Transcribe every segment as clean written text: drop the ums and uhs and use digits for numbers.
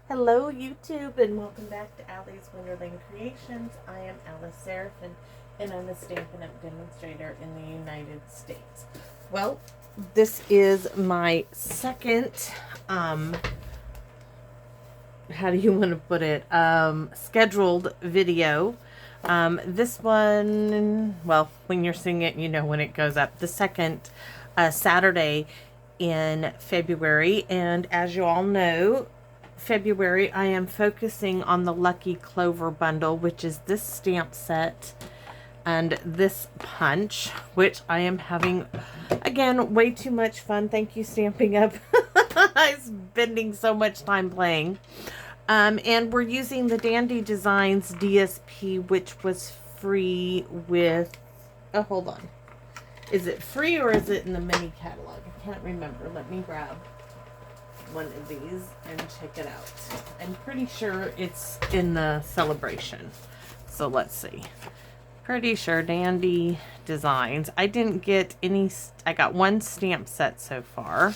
Hello YouTube and welcome back to Allie's Wonderland Creations. I am Alice Seraphin and I'm a Stampin' Up! Demonstrator in the United States. Well, this is my second, how do you want to put it, scheduled video. This one, well, when you're seeing it, you know when it goes up. The second Saturday in February, and as you all know, February, I am focusing on the Lucky Clover bundle, which is this stamp set and this punch, which I am having, again, way too much fun. Thank you, Stamping Up. I'm spending so much time playing. And we're using the Dandy Designs DSP, which was free with, oh, hold on. Is it free or is it in the mini catalog? I can't remember. Let me grab one of these and check it out. I'm pretty sure it's in the celebration. So let's see. Pretty sure Dandy Designs. I didn't get any, I got one stamp set so far.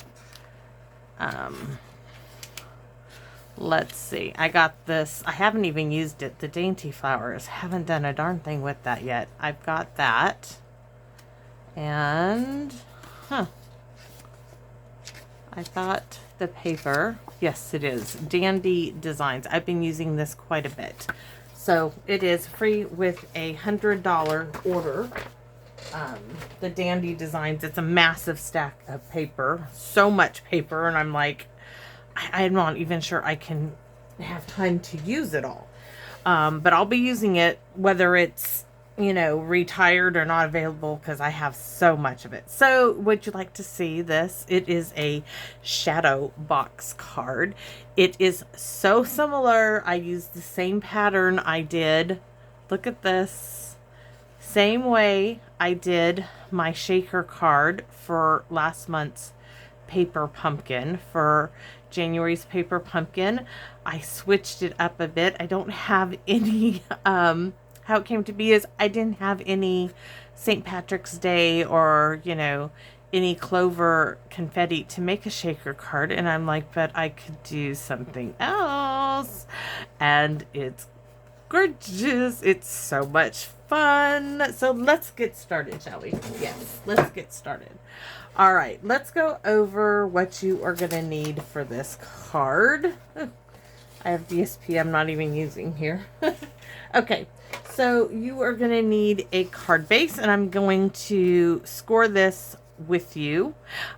Let's see. I got this. I haven't even used it. The Dainty Flowers. Haven't done a darn thing with that yet. I've got that. And, I thought the paper, yes it is, Dandy Designs. I've been using this quite a bit. So it is free with a $100 order. The Dandy Designs, it's a massive stack of paper. So much paper, and I'm like, I'm not even sure I can have time to use it all. But I'll be using it whether it's, you know, retired or not available, because I have so much of it. So would you like to see this? It is a shadow box card. It is so similar. I used the same pattern I did. Look at this. Same way I did my shaker card for last month's paper pumpkin, for January's paper pumpkin. I switched it up a bit. I don't have any, how it came to be is I didn't have any St. Patrick's Day or, you know, any Clover confetti to make a shaker card. And I'm like, but I could do something else. And it's gorgeous. It's so much fun. So let's get started, shall we? Yes, let's get started. All right, let's go over what you are going to need for this card. I have DSP I'm not even using here. Okay, so you are going to need a card base, and I'm going to score this with you.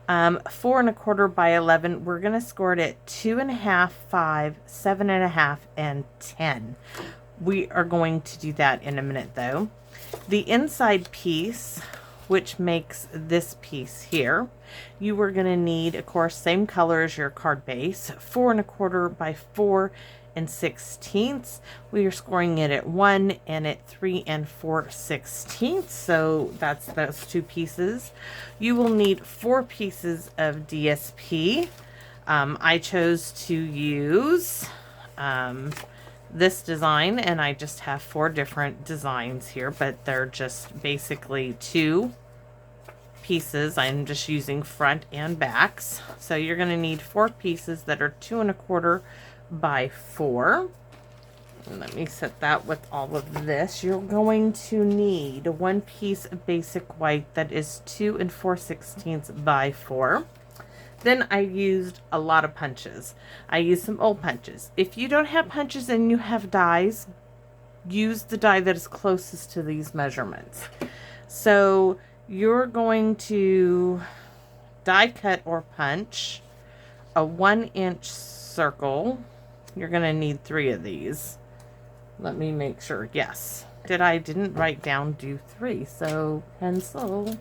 4 1/4 by 11. We're going to score it at 2.5, 5, 7.5, and 10. We are going to do that in a minute, though. The inside piece, which makes this piece here, you are going to need, of course, same color as your card base, 4 1/4 by 4 6/16. We are scoring it at 1 and at 3 4/16. So that's those two pieces. You will need 4 pieces of DSP. I chose to use this design, and I just have 4 different designs here, but they're just basically 2 pieces. I'm just using front and backs. So you're going to need 4 pieces that are 2 1/4 by 4. And let me set that with all of this. You're going to need 1 piece of basic white that is 2 4/16 by 4. Then I used a lot of punches. I used some old punches. If you don't have punches and you have dies, use the die that is closest to these measurements. So you're going to die cut or punch a 1-inch circle. You're going to need 3 of these. Let me make sure. Yes. Didn't write down do 3. So pencil.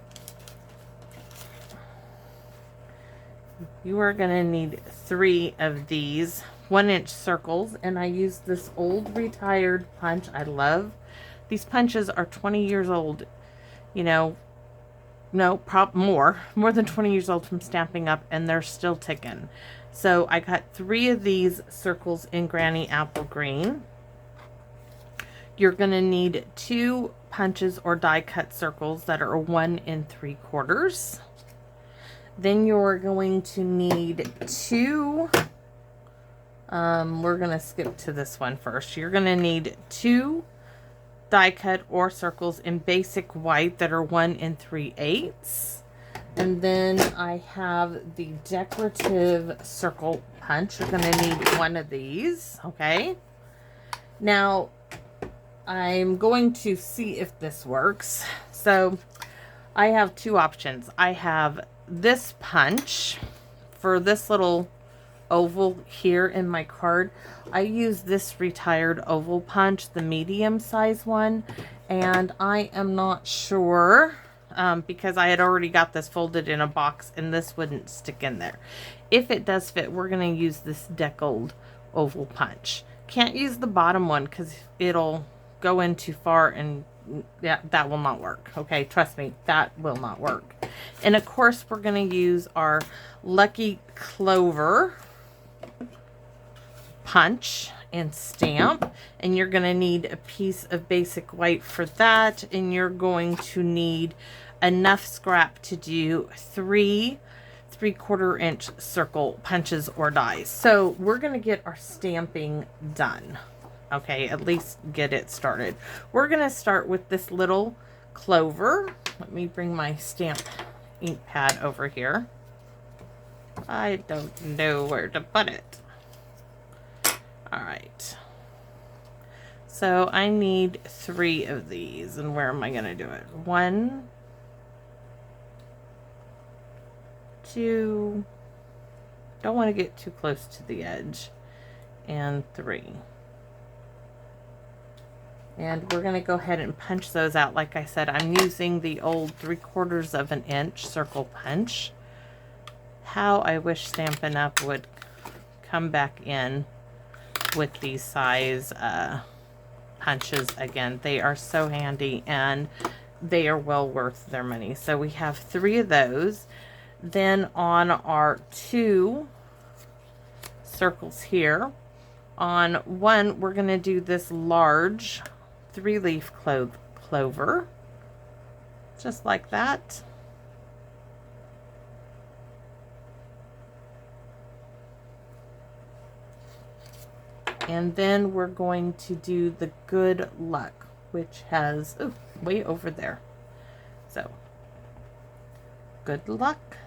You are going to need 3 of these 1-inch circles, and I use this old retired punch. I love these punches. Are 20 years old, you know, no, more than 20 years old from Stamping Up, and they're still ticking. So I got 3 of these circles in Granny Apple Green. You're going to need 2 punches or die cut circles that are 1 3/4. Then you're going to need 2 We're going to skip to this one first. You're going to need 2 die cut or circles in basic white that are 1 3/8. And then I have the decorative circle punch. You're going to need 1 of these, okay? Now, I'm going to see if this works. So, I have 2 options. I have this punch for this little oval here in my card. I use this retired oval punch, the medium size one, and I am not sure because I had already got this folded in a box and this wouldn't stick in there. If it does fit, we're going to use this deckled oval punch. Can't use the bottom one because it'll go in too far, and that will not work. Okay, trust me, that will not work. And of course, we're going to use our Lucky Clover punch and stamp, and you're going to need a piece of basic white for that, and you're going to need enough scrap to do 3 3/4 inch circle punches or dies. So we're going to get our stamping done. Okay, at least get it started. We're going to start with this little Clover. Let me bring my stamp ink pad over here. I don't know where to put it. All right. So I need 3 of these, and where am I going to do it? 1, 2, don't want to get too close to the edge, and 3. And we're going to go ahead and punch those out. Like I said, I'm using the old 3/4 inch circle punch. How I wish Stampin' Up! Would come back in with these size punches again. They are so handy and they are well worth their money. So we have 3 of those. Then on our 2 circles here, on 1 we're going to do this large 3-leaf clover, just like that. And then we're going to do the good luck, which has, oh, way over there. So, good luck.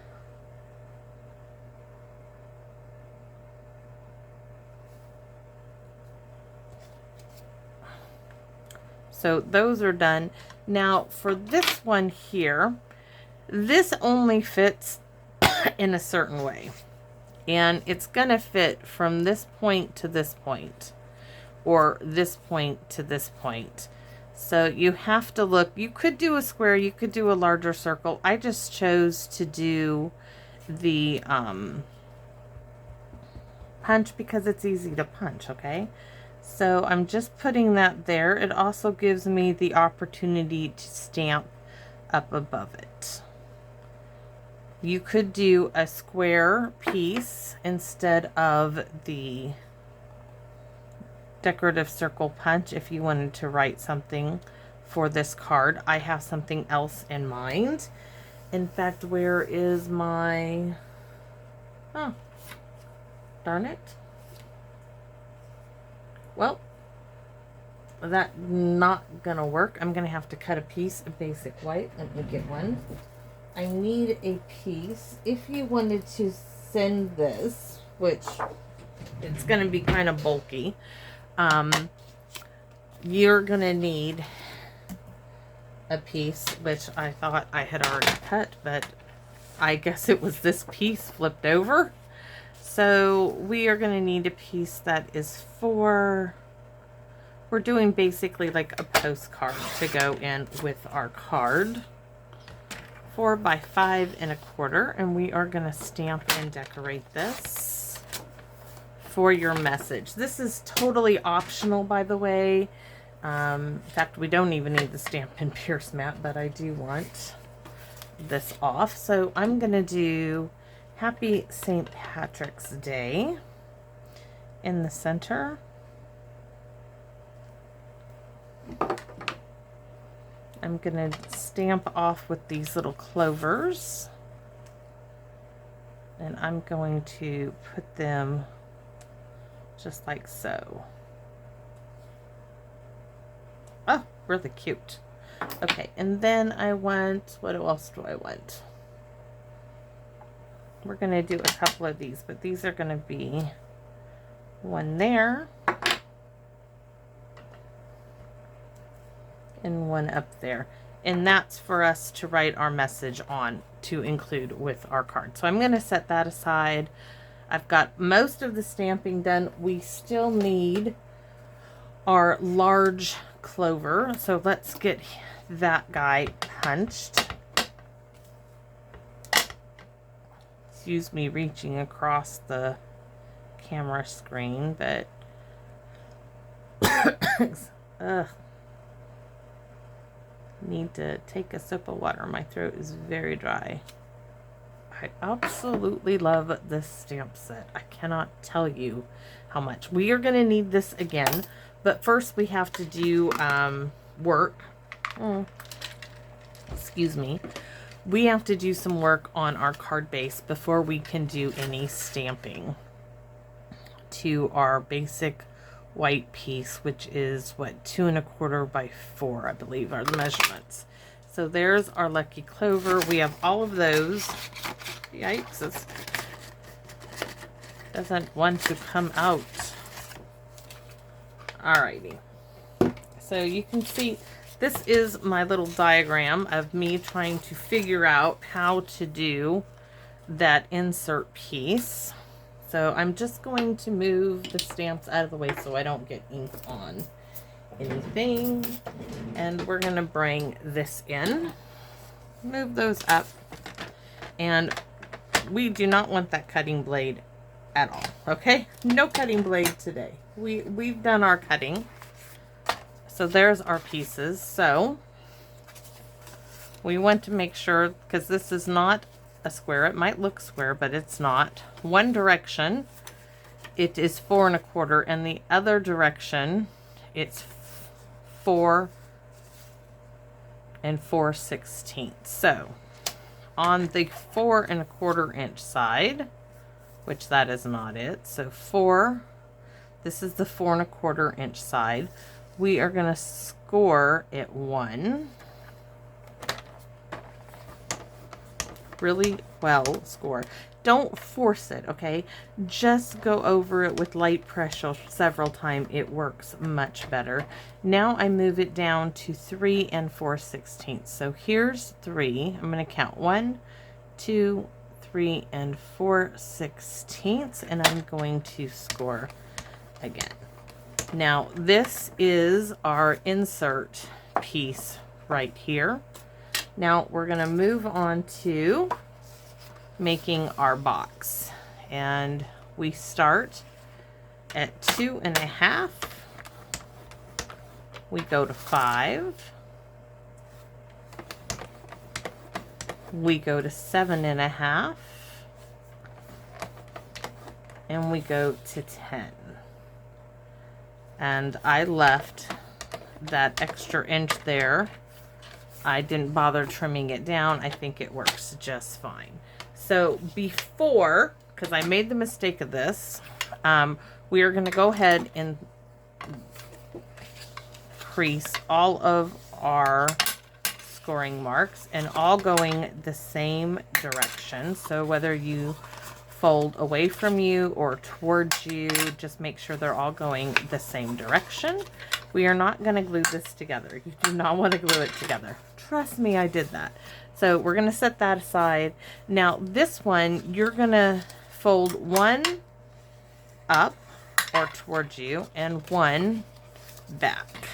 So those are done. Now for this one here, this only fits in a certain way. And it's going to fit from this point to this point, or this point to this point. So you have to look. You could do a square, you could do a larger circle. I just chose to do the punch because it's easy to punch, okay? So I'm just putting that there. It also gives me the opportunity to stamp up above it. You could do a square piece instead of the decorative circle punch if you wanted to write something for this card. I have something else in mind. In fact, where is my... Oh, darn it. Well, that's not gonna work. I'm gonna have to cut a piece of basic white. Let me get one. I need a piece. If you wanted to send this, which it's gonna be kind of bulky, you're gonna need a piece, which I thought I had already cut, but I guess it was this piece flipped over. So we are going to need a piece that is we're doing basically like a postcard to go in with our card. 4 by 5 1/4, and we are going to stamp and decorate this for your message. This is totally optional, by the way. In fact, we don't even need the Stampin' Pierce mat, but I do want this off. So I'm going to do Happy St. Patrick's Day in the center. I'm going to stamp off with these little clovers. And I'm going to put them just like so. Oh, really cute. Okay, and then I want, what else do I want? We're going to do a couple of these, but these are going to be one there and one up there. And that's for us to write our message on to include with our card. So I'm going to set that aside. I've got most of the stamping done. We still need our large Clover. So let's get that guy punched. Excuse me reaching across the camera screen, but need to take a sip of water. My throat is very dry. I absolutely love this stamp set. I cannot tell you how much. We are going to need this again, but first we have to do work. Excuse me. We have to do some work on our card base before we can do any stamping to our basic white piece, which is what, 2 1/4 by 4, I believe, are the measurements. So there's our Lucky Clover. We have all of those. Yikes, it doesn't want to come out. Alrighty. So you can see this is my little diagram of me trying to figure out how to do that insert piece. So I'm just going to move the stamps out of the way so I don't get ink on anything. And we're going to bring this in. Move those up. And we do not want that cutting blade at all. Okay? No cutting blade today. We've done our cutting. So there's our pieces. So we want to make sure, because this is not a square. It might look square, but it's not. One direction, it is 4 1/4, and the other direction, it's 4 4/16. So on the 4 1/4 inch side, which that is not it. So 4, this is the 4 1/4 inch side. We are going to score it 1. Really well score. Don't force it, okay? Just go over it with light pressure several times. It works much better. Now I move it down to 3 4/16. So here's 3. I'm going to count 1, 2, 3, and 4/16, and I'm going to score again. Now this is our insert piece right here. Now we're going to move on to making our box, and we start at 2 1/2. We go to 5. We go to 7 1/2, and we go to 10. And I left that extra inch there. I didn't bother trimming it down. I think it works just fine. So before, because I made the mistake of this, we are going to go ahead and crease all of our scoring marks, and all going the same direction. So whether you fold away from you or towards you, just make sure they're all going the same direction. We are not going to glue this together. You do not want to glue it together. Trust me, I did that. So we're going to set that aside. Now this one, you're going to fold 1 up or towards you and 1 back.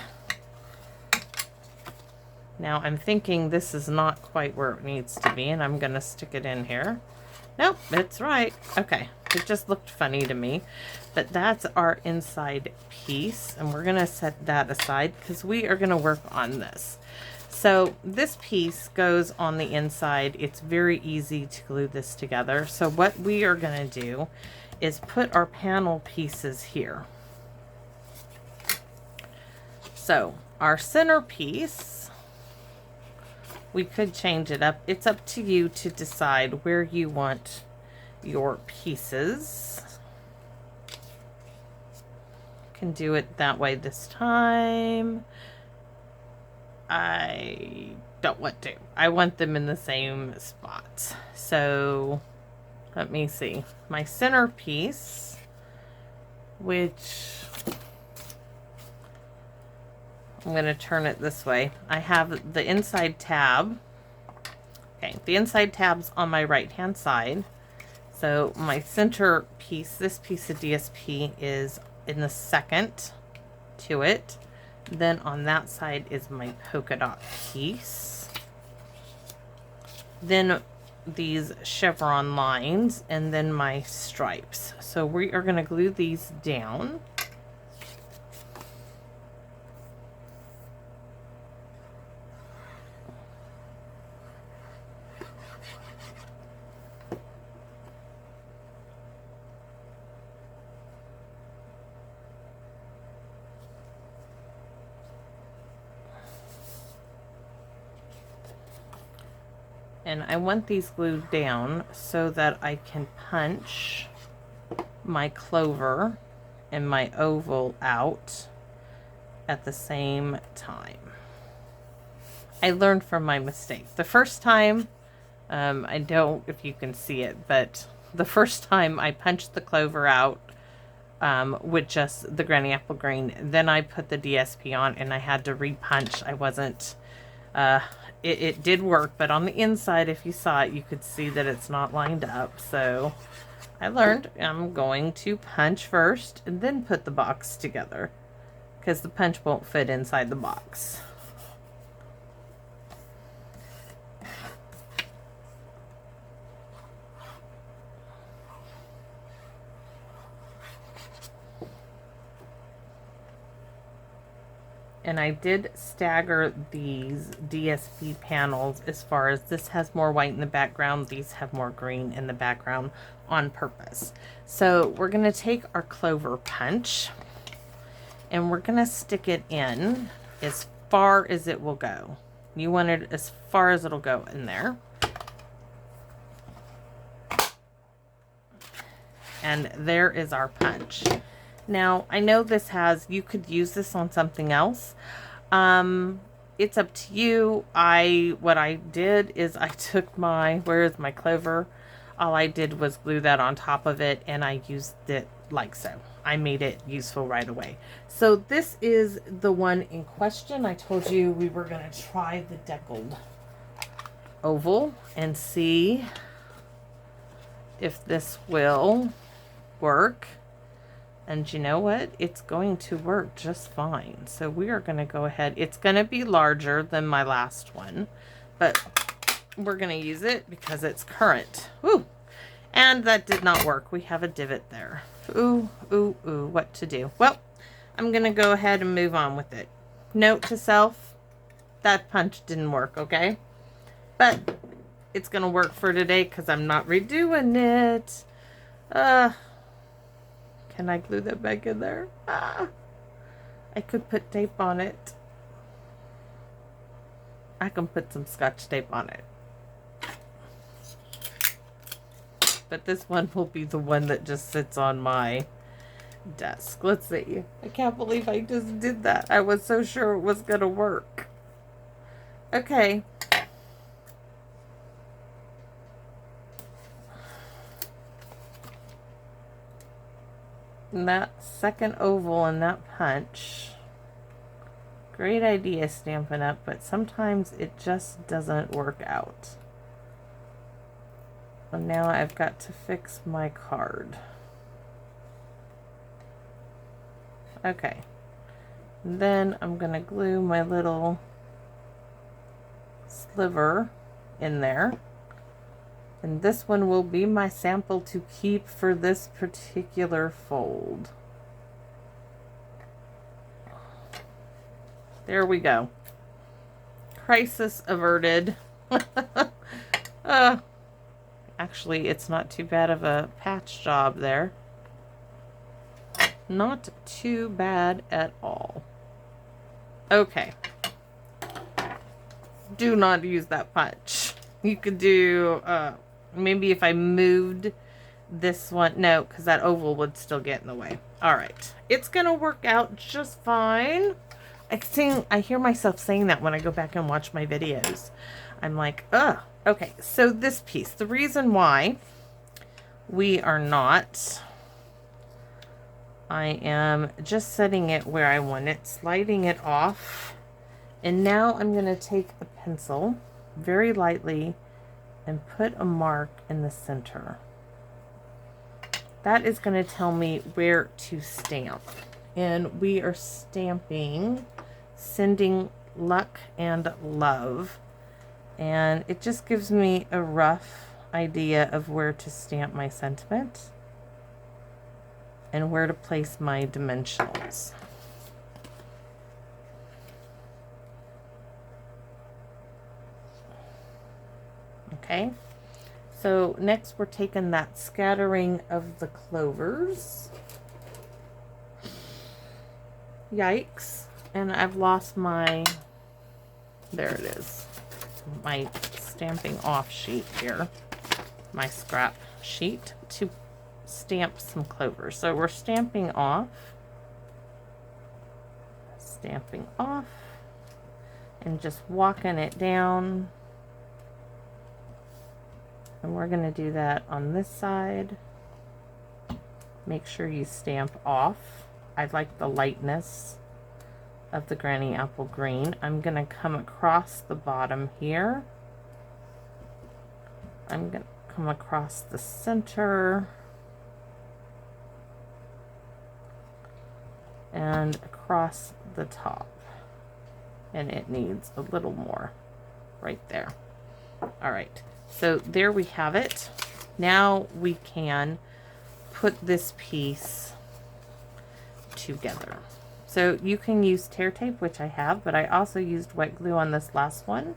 Now I'm thinking this is not quite where it needs to be, and I'm going to stick it in here. Nope, it's right. Okay, it just looked funny to me. But that's our inside piece, and we're going to set that aside because we are going to work on this. So this piece goes on the inside. It's very easy to glue this together. So what we are going to do is put our panel pieces here. So our center piece, we could change it up. It's up to you to decide where you want your pieces. can do it that way this time. I don't want to. I want them in the same spots. So let me see. My centerpiece, which I'm going to turn it this way. I have the inside tab. Okay, the inside tab's on my right hand side. So my center piece, this piece of DSP is in the second to it. Then on that side is my polka dot piece. Then these chevron lines, and then my stripes. So we are going to glue these down. And I want these glued down so that I can punch my clover and my oval out at the same time. I learned from my mistake. The first time, I don't, if you can see it, but the first time I punched the clover out with just the granny apple green. Then I put the DSP on and I had to repunch. I wasn't... It did work, but on the inside, if you saw it, you could see that it's not lined up. So I learned I'm going to punch first and then put the box together, because the punch won't fit inside the box. And I did stagger these DSP panels as far as this has more white in the background, these have more green in the background on purpose. So we're going to take our clover punch and we're going to stick it in as far as it will go. You want it as far as it'll go in there. And there is our punch. Now, I know this has, you could use this on something else. It's up to you. What I did is I took my, where is my clover? All I did was glue that on top of it and I used it like so. I made it useful right away. So this is the one in question. I told you we were going to try the deckled oval and see if this will work. And you know what? It's going to work just fine. So we are going to go ahead. It's going to be larger than my last one, but we're going to use it because it's current. Ooh, and that did not work. We have a divot there. Ooh, ooh, ooh, what to do? Well, I'm going to go ahead and move on with it. Note to self, that punch didn't work, okay? But it's going to work for today because I'm not redoing it. Can I glue that back in there? I could put tape on it. I can put some Scotch tape on it. But this one will be the one that just sits on my desk. Let's see. I can't believe I just did that. I was so sure it was going to work. Okay. And that second oval and that punch, great idea Stampin' Up, but sometimes it just doesn't work out. And now I've got to fix my card. Okay. And then I'm going to glue my little sliver in there. And this one will be my sample to keep for this particular fold. There we go. Crisis averted. Actually, it's not too bad of a patch job there. Not too bad at all. Okay. Do not use that punch. You could do... maybe if I moved this one, no, because that oval would still get in the way. All right. It's going to work out just fine. I hear myself saying that when I go back and watch my videos. I'm like, ugh. Okay, so this piece, the reason why we are not, I am just setting it where I want it, sliding it off. And now I'm going to take a pencil very lightly and put a mark in the center. That is going to tell me where to stamp. And we are stamping Sending Luck and Love. And it just gives me a rough idea of where to stamp my sentiment and where to place my dimensionals. Okay, so next we're taking that scattering of the clovers. Yikes. And I've lost my, there it is, my stamping off sheet here, my scrap sheet to stamp some clovers. So we're stamping off, and just walking it down. And we're going to do that on this side. Make sure you stamp off. I like the lightness of the Granny Apple Green. I'm going to come across the bottom here. I'm going to come across the center. And across the top. And it needs a little more right there. All right. So there we have it. Now we can put this piece together. So you can use tear tape, which I have, but I also used wet glue on this last one.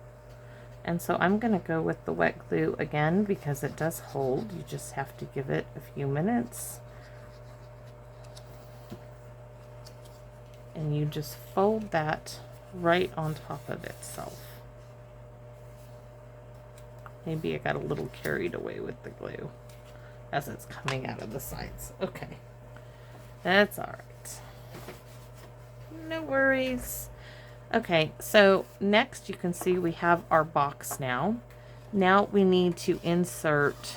And so I'm going to go with the wet glue again because it does hold. You just have to give it a few minutes. And you just fold that right on top of itself. Maybe I got a little carried away with the glue as it's coming out of the sides. Okay, that's all right. No worries. Okay, so next you can see we have our box now. Now we need to insert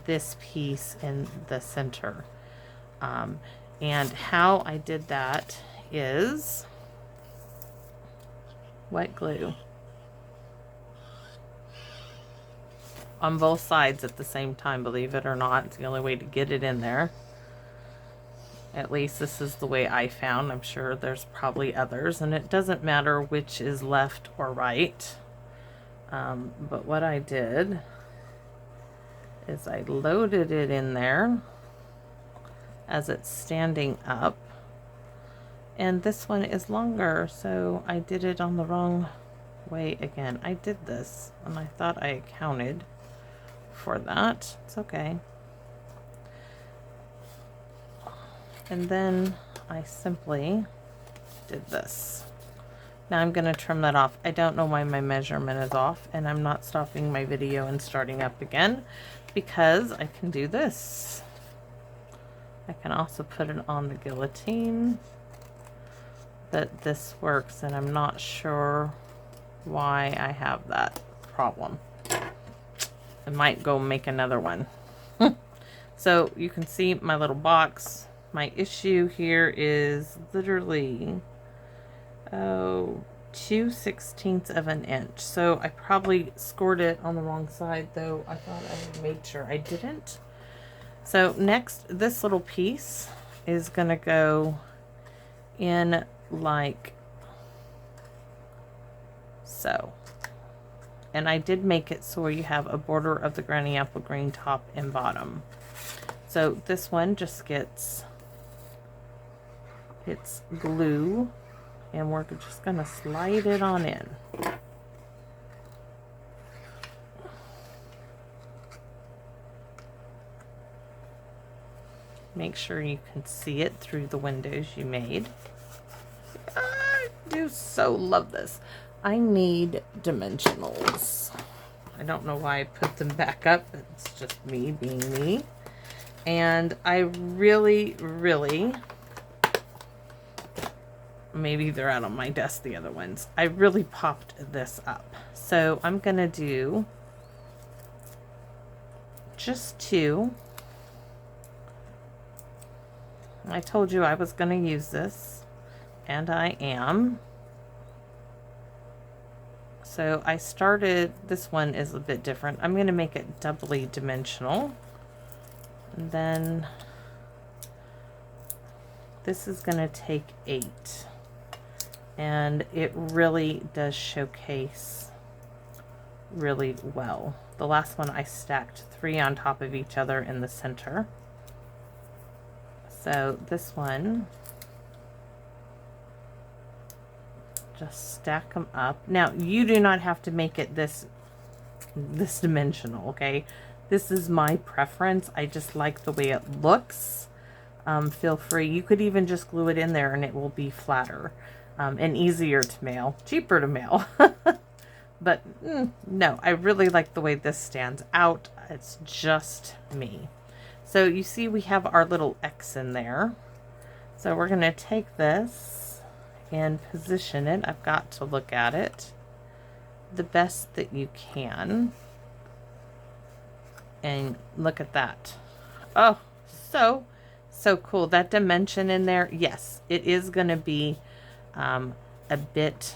this piece in the center. And how I did that is wet glue on both sides at the same time, believe it or not. It's the only way to get it in there. At least this is the way I found. I'm sure there's probably others, and it doesn't matter which is left or right. But what I did is I loaded it in there as it's standing up. And this one is longer, so I did it on the wrong way again. I did this, and I thought I accounted for that. It's okay. And then I simply did this. Now I'm going to trim that off. I don't know why my measurement is off, and I'm not stopping my video and starting up again because I can do this. I can also put it on the guillotine. That this works, and I'm not sure why I have that problem. I might go make another one. So you can see my little box. My issue here is literally 2/16 of an inch. So I probably scored it on the wrong side, though I thought I made sure I didn't. So next, this little piece is gonna go in like so. And I did make it so you have a border of the Granny Apple Green top and bottom. So this one just gets its glue, and we're just gonna slide it on in. Make sure you can see it through the windows you made. I do so love this. I need dimensionals. I don't know why I put them back up. It's just me being me. And I really, maybe they're out on my desk, the other ones. I really popped this up. So I'm going to do just 2. I told you I was going to use this, and I am. So I started, this one is a bit different. I'm going to make it doubly dimensional. And then this is going to take 8. And it really does showcase really well. The last one I stacked 3 on top of each other in the center. So this one, just stack them up. Now you do not have to make it this dimensional, okay? This is my preference. I just like the way it looks. Feel free. You could even just glue it in there and it will be flatter and easier to mail, cheaper to mail. But no, I really like the way this stands out. It's just me. So you see we have our little X in there. So we're going to take this and position it. I've got to look at it the best that you can. And look at that. Oh, so cool. That dimension in there. Yes, it is going to be a bit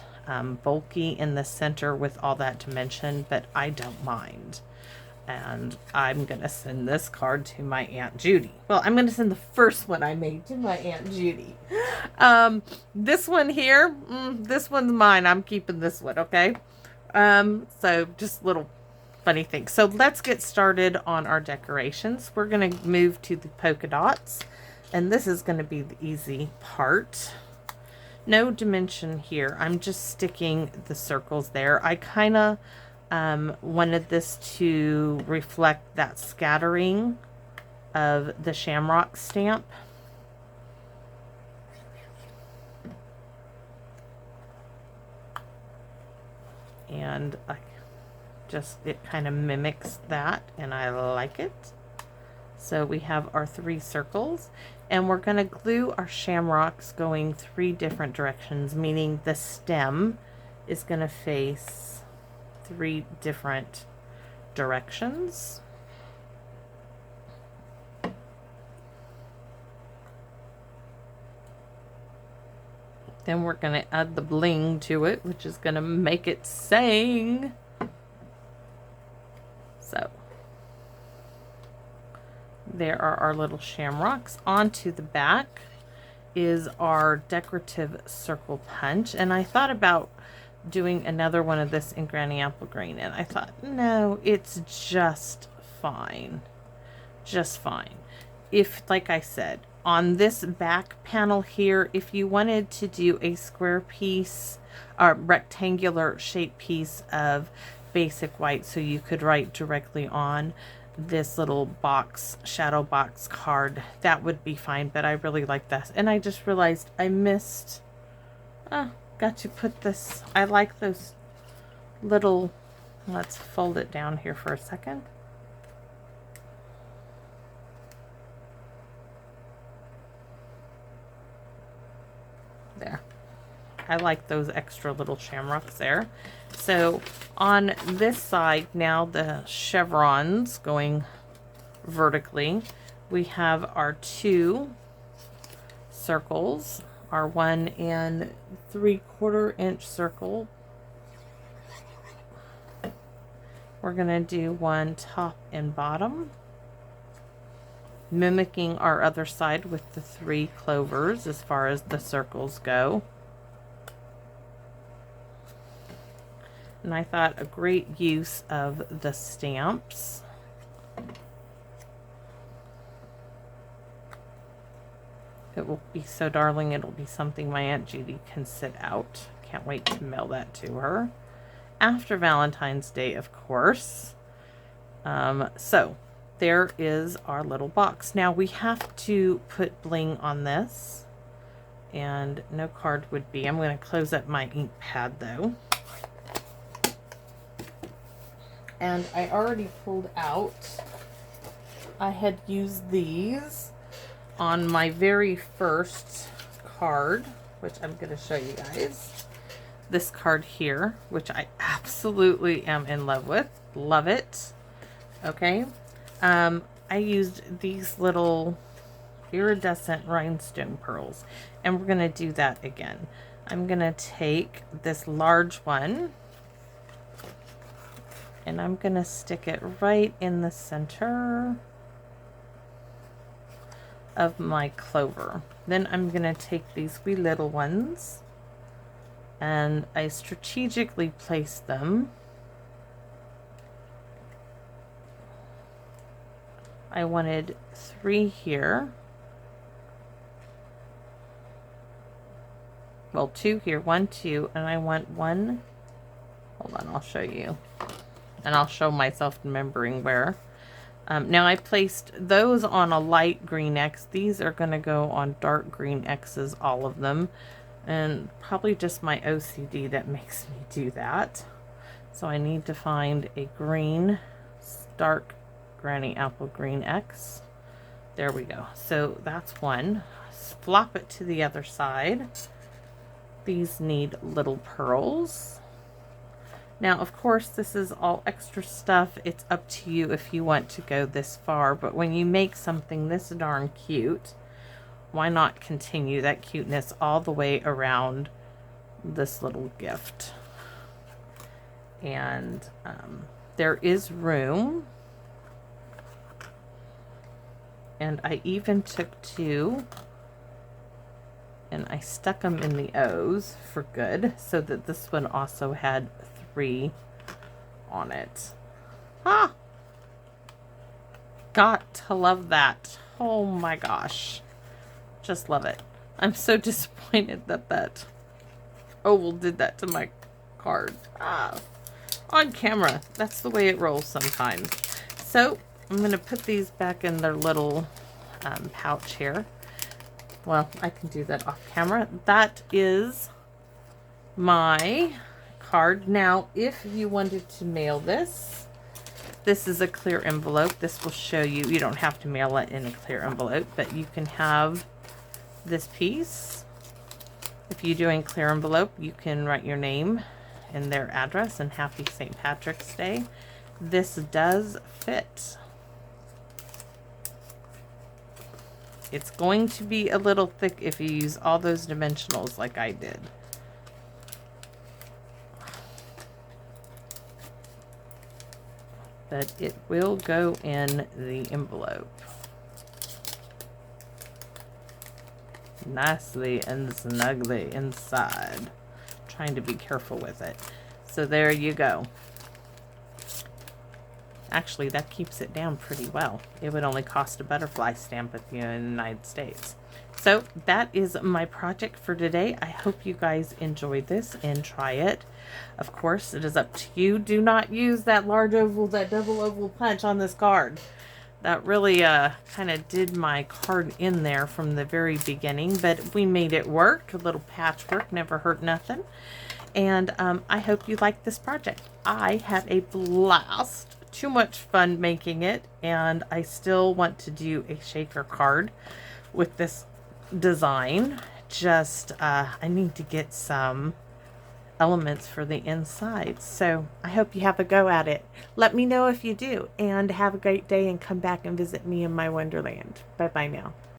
bulky in the center with all that dimension, but I don't mind. And I'm going to send this card to my Aunt Judy. Well, I'm going to send the first one I made to my Aunt Judy. This one here, this one's mine. I'm keeping this one, okay? So just little funny things. So let's get started on our decorations. We're going to move to the polka dots. And this is going to be the easy part. No dimension here. I'm just sticking the circles there. I kind of wanted this to reflect that scattering of the shamrock stamp. And it kind of mimics that, and I like it. So we have our 3 circles, and we're going to glue our shamrocks going 3 different directions, meaning the stem is going to face 3 different directions. Then we're going to add the bling to it, which is going to make it sing. So there are our little shamrocks. Onto the back is our decorative circle punch. And I thought about doing another one of this in Granny Apple Green, and I thought, no, it's just fine. Just fine. If, like I said, on this back panel here, if you wanted to do a square piece or rectangular shaped piece of basic white so you could write directly on this little box, shadow box card, that would be fine, but I really like this. And I just realized I missed, got to put this, I like those little, let's fold it down here for a second. There. I like those extra little shamrocks there. So on this side now, the chevrons going vertically, we have our 2 circles, our 1 3/4 inch circle. We're going to do 1 top and bottom, mimicking our other side with the 3 clovers as far as the circles go. And I thought a great use of the stamps. It will be so darling. It'll be something my Aunt Judy can sit out. Can't wait to mail that to her. After Valentine's Day, of course. So there is our little box. Now we have to put bling on this. And no card would be. I'm going to close up my ink pad though. And I already pulled out I had used these on my very first card, which I'm going to show you guys. This card here, which I absolutely am in love with. Love it. Okay. I used these little iridescent rhinestone pearls, and we're going to do that again. I'm going to take this large one, and I'm going to stick it right in the center of my clover. Then I'm going to take these wee little ones, and I strategically place them. I wanted 3 here. Well, 2 here, 1, 2, and I want 1. Hold on, I'll show you. And I'll show myself remembering where. Now I placed those on a light green X. These are going to go on dark green X's, all of them. And probably just my OCD that makes me do that. So I need to find a green, dark granny apple green X. There we go. So that's one. Flop it to the other side. These need little pearls. Now, of course, this is all extra stuff. It's up to you if you want to go this far, but when you make something this darn cute, why not continue that cuteness all the way around this little gift? And there is room. And I even took 2 and I stuck them in the O's for good, so that this one also had 3 on it. Ah! Got to love that. Oh my gosh. Just love it. I'm so disappointed that that oval did that to my card. Ah! On camera. That's the way it rolls sometimes. So, I'm going to put these back in their little pouch here. Well, I can do that off camera. That is my card. Now, if you wanted to mail this, this is a clear envelope. This will show you, you don't have to mail it in a clear envelope, but you can have this piece. If you're doing clear envelope, you can write your name and their address and happy St. Patrick's Day. This does fit. It's going to be a little thick if you use all those dimensionals like I did. But it will go in the envelope nicely and snugly inside. Trying to be careful with it. So there you go. Actually, that keeps it down pretty well. It would only cost a butterfly stamp at the United States. So that is my project for today. I hope you guys enjoyed this and try it. Of course, it is up to you. Do not use that large oval, that double oval punch on this card. That really kind of did my card in there from the very beginning, but we made it work. A little patchwork, never hurt nothing. And I hope you like this project. I had a blast. Too much fun making it, and I still want to do a shaker card with this design. Just I need to get some elements for the inside. So I hope you have a go at it. Let me know if you do, and have a great day and come back and visit me in my wonderland. Bye bye now.